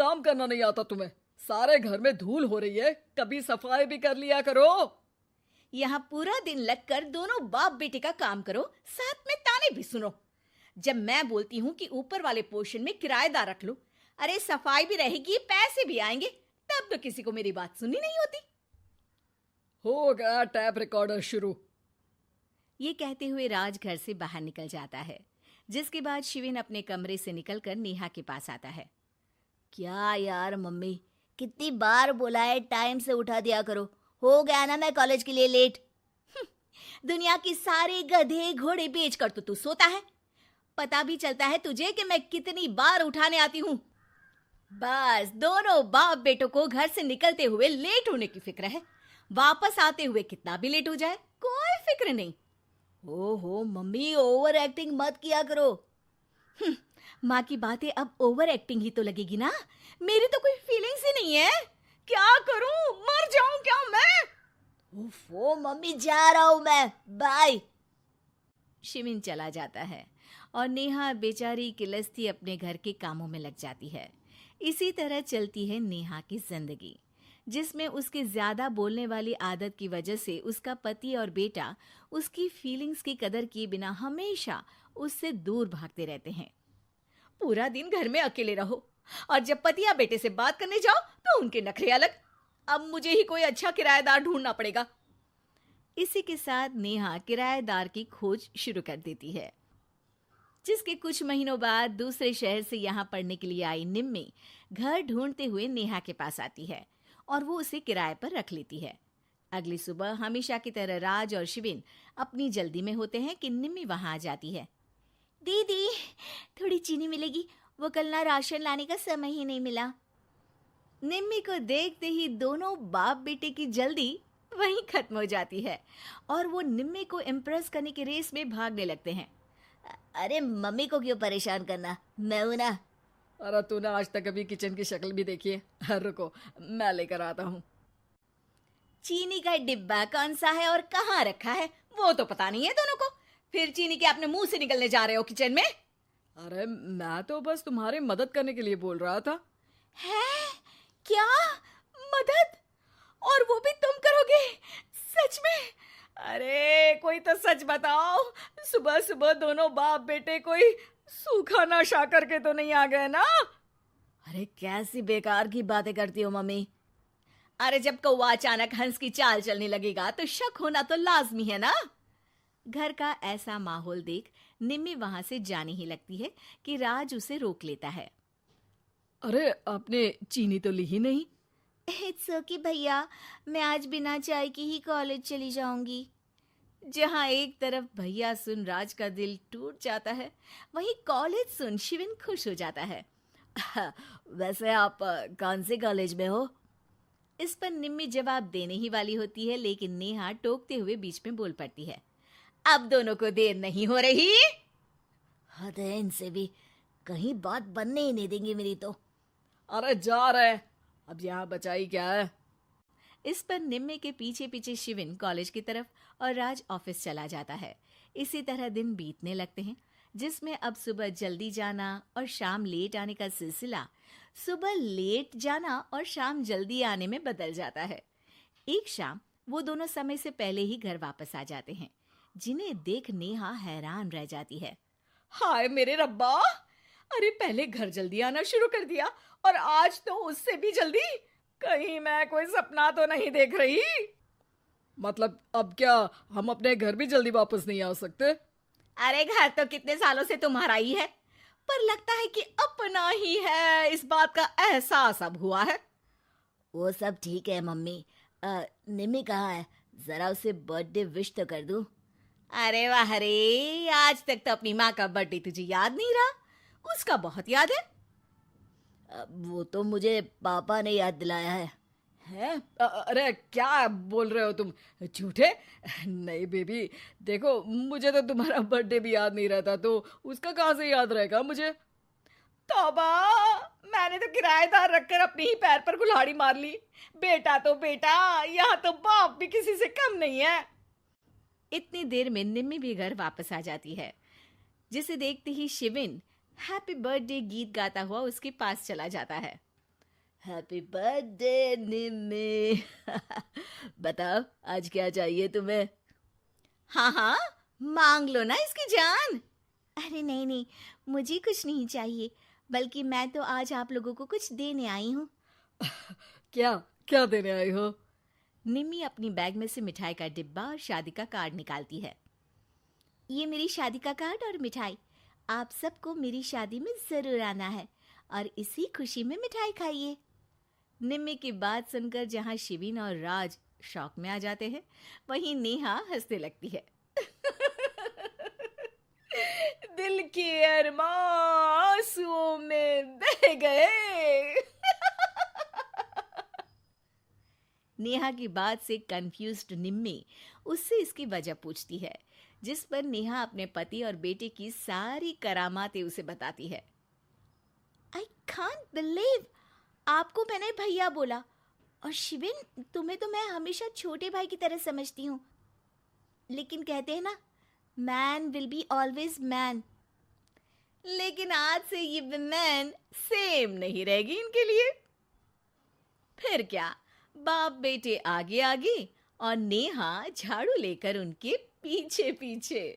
काम करना नहीं आता तुम्हें? सारे घर में धूल हो रही है, कभी सफाई भी कर लिया करो। यहाँ पूरा दिन लगकर दोनों बाप बेटे का काम करो, साथ में ताने भी सुनो। जब मैं बोलती हूँ कि ऊपर वाले पोर्शन में किराएदार रख लो, अरे सफाई भी रहेगी, पैसे भी आएंगे, तब तो किसी को मेरी बात सुननी नहीं होती। हो गया टैप रिकॉर्डर शुरू। ये कहते हुए राज घर से बाहर निकल जाता है, जिसके बाद शिविन अपने कमरे से निकलकर नेहा के पास आता है। क्या यार मम्मी, कितनी बार बोला है टाइम से उठा दिया करो, हो गया ना मैं कॉलेज के लिए लेट। दुनिया की सारे गधे घोड़े बेचकर तो तू सोता है, पता भी चलता है तुझे कि मैं कितनी बार उठाने आती हूँ। बस दोनों बाप बेटों को घर से निकलते हुए लेट होने की फिक्र है, वापस आते हुए कितना भी लेट हो जाए कोई फिक्र नहीं। ओहो मम्मी, ओवर एक्टिंग मत किया करो। माँ की बातें अब ओवर एक्टिंग ही तो लगेगी ना, मेरी तो कोई फीलिंग्स ही नहीं है। क्या करूं, मर जाऊं क्या मैं? ओफो मम्मी, जा रहा हूं मैं, बाय। शिविन चला जाता है और नेहा बेचारी किलस्ती अपने घर के कामों में लग जाती है। इसी तरह चलती है नेहा की जिंदगी, जिसमें उसके ज्यादा बोलने वाली आदत की वजह से उसका पति और बेटा उसकी फीलिंग्स की कदर किए बिना हमेशा उससे दूर भागते रहते हैं। पूरा दिन घर में अकेले रहो और जब पति या बेटे से बात करने जाओ तो उनके नखरे अलग। अब मुझे ही कोई अच्छा किराएदार ढूंढना पड़ेगा। इसी के साथ नेहा किराएदार की खोज शुरू कर देती है, जिसके कुछ महीनों बाद दूसरे शहर से यहाँ पढ़ने के लिए आई निम्मी घर ढूंढते हुए नेहा के पास आती है और वो उसे किराए पर रख लेती है। अगली सुबह हमेशा की तरह राज और शिविन अपनी जल्दी में होते हैं कि निम्मी वहां आ जाती है। दीदी, थोड़ी चीनी मिलेगी, वो कल ना राशन लाने का समय ही नहीं मिला। निम्मी को देखते ही दोनों बाप बेटे की जल्दी वहीं खत्म हो जाती है और वो निम्मी को इम्प्रेस करने की रेस में भागने लगते हैं। अरे मम्मी को क्यों परेशान करना, मैं हूं ना। अरे तूने आज तक अभी किचन की शक्ल भी देखी है? रुको मैं लेकर आता हूँ। चीनी का डिब्बा कौन सा है और कहाँ रखा है वो तो पता नहीं है दोनों को, फिर चीनी के अपने मुंह से निकलने जा रहे हो किचन में। अरे मैं तो बस तुम्हारी मदद करने के लिए बोल रहा था। है क्या मदद? और वो भी तुम करोगे? सच में? अरे कोई तो सच बताओ, सुबह सुबह दोनों बाप बेटे कोई सूखा नशा करके तो नहीं आ गए ना? अरे कैसी बेकार की बातें करती हो मम्मी। अरे जब कौवा अचानक हंस की चाल चलने लगेगा तो शक होना तो लाजमी है ना। घर का ऐसा माहौल देख निम्मी वहां से जाने ही लगती है कि राज उसे रोक लेता है। अरे आपने चीनी तो ली ही नहीं? इट्स ओके भैया, मैं आज बिना चाय की ही कॉलेज चली जाऊंगी। जहां एक तरफ भैया सुन राज का दिल टूट जाता है, वहीं कॉलेज सुन शिविन खुश हो जाता है। वैसे आप कौन से कॉलेज में हो? इस पर निम्मी जवाब देने ही वाली होती है, लेकिन नेहा टोकते हुए बीच में बोल पड़ती है। अब दोनों को देर नहीं हो रही। हद है इनसे भी, कहीं बात बनने ही नहीं देंगे मेरी तो। अरे जा रहे, अब यहाँ बचाई क्या है? इस पर निम्मी के पीछे पीछे शिविन कॉलेज की तरफ और राज ऑफिस चला जाता है। इसी तरह दिन बीतने लगते हैं, जिसमें अब सुबह जल्दी जाना और शाम लेट आने का सिलसिला सुबह लेट जाना और शाम जल्दी आने में बदल जाता है। एक शाम वो दोनों समय से पहले ही घर वापस आ जाते हैं, जिन्हें देख नेहा हैरान रह जाती है। हाय मेरे रब्बा, अरे पहले घर जल्दी आना शुरू कर दिया और आज तो उससे भी जल्दी। कहीं मैं कोई सपना तो नहीं देख रही? मतलब अब क्या हम अपने घर भी जल्दी वापस नहीं आ सकते? अरे घर तो कितने सालों से तुम्हारा ही है, पर लगता है कि अपना ही है, इस बात का एहसास अब हुआ है। वो सब ठीक है मम्मी, निम्मी कहाँ है, जरा उसे बर्थडे विश तो कर दूं। अरे वाह रे, आज तक तो अपनी माँ का बर्थडे तुझे याद नहीं रहा, उसका बहुत याद है। वो तो मुझे पापा ने याद दिलाया है। हैं? अरे क्या बोल रहे हो तुम, झूठे? नहीं बेबी, देखो मुझे तो तुम्हारा बर्थडे भी याद नहीं रहता, तो उसका कहाँ से याद रहेगा मुझे? तौबा, मैंने तो किराएदार रखकर अपने ही पैर पर कुल्हाड़ी मार ली। बेटा तो बेटा, यहाँ तो बाप भी किसी से कम नहीं है। इतनी देर में निम्मी भी घर वापस आ जाती है, जिसे देखते ही शिविन हैप्पी बर्थडे गीत गाता हुआ उसके पास चला जाता है। हैप्पी बर्थडे निम्मी। बताओ आज क्या चाहिए तुम्हें? हाँ हाँ, मांग लो ना इसकी जान। अरे नहीं नहीं, मुझे कुछ नहीं चाहिए, बल्कि मैं तो आज आप लोगों को कुछ देने आई हूँ। क्या क्या देने आई हो? निम्मी अपनी बैग में से मिठाई का डिब्बा और शादी का कार्ड निकालती है। ये मेरी शादी का कार्ड और मिठाई। आप सबको मेरी शादी में जरूर आना है और इसी खुशी में मिठाई खाइए। निम्मी की बात सुनकर जहाँ शिविन और राज शौक में आ जाते हैं, वहीं नेहा हंसने लगती है। दिल के अरमां आंसुओं में बह गए। नेहा की बात से कंफ्यूज्ड निम्मी उससे इसकी वजह पूछती है, जिस पर नेहा अपने पति और बेटे की सारी करामातें उसे बताती है। आई कांट बिलीव, आपको मैंने भैया बोला, और शिविन तुम्हें तो मैं हमेशा छोटे भाई की तरह समझती हूँ, लेकिन कहते हैं ना, man will be always man. लेकिन आज से ये विमेन सेम नहीं रहेगी इनके लिए। फिर क्या, बाप बेटे आगे आगे और नेहा झाड़ू लेकर उनके पीछे पीछे।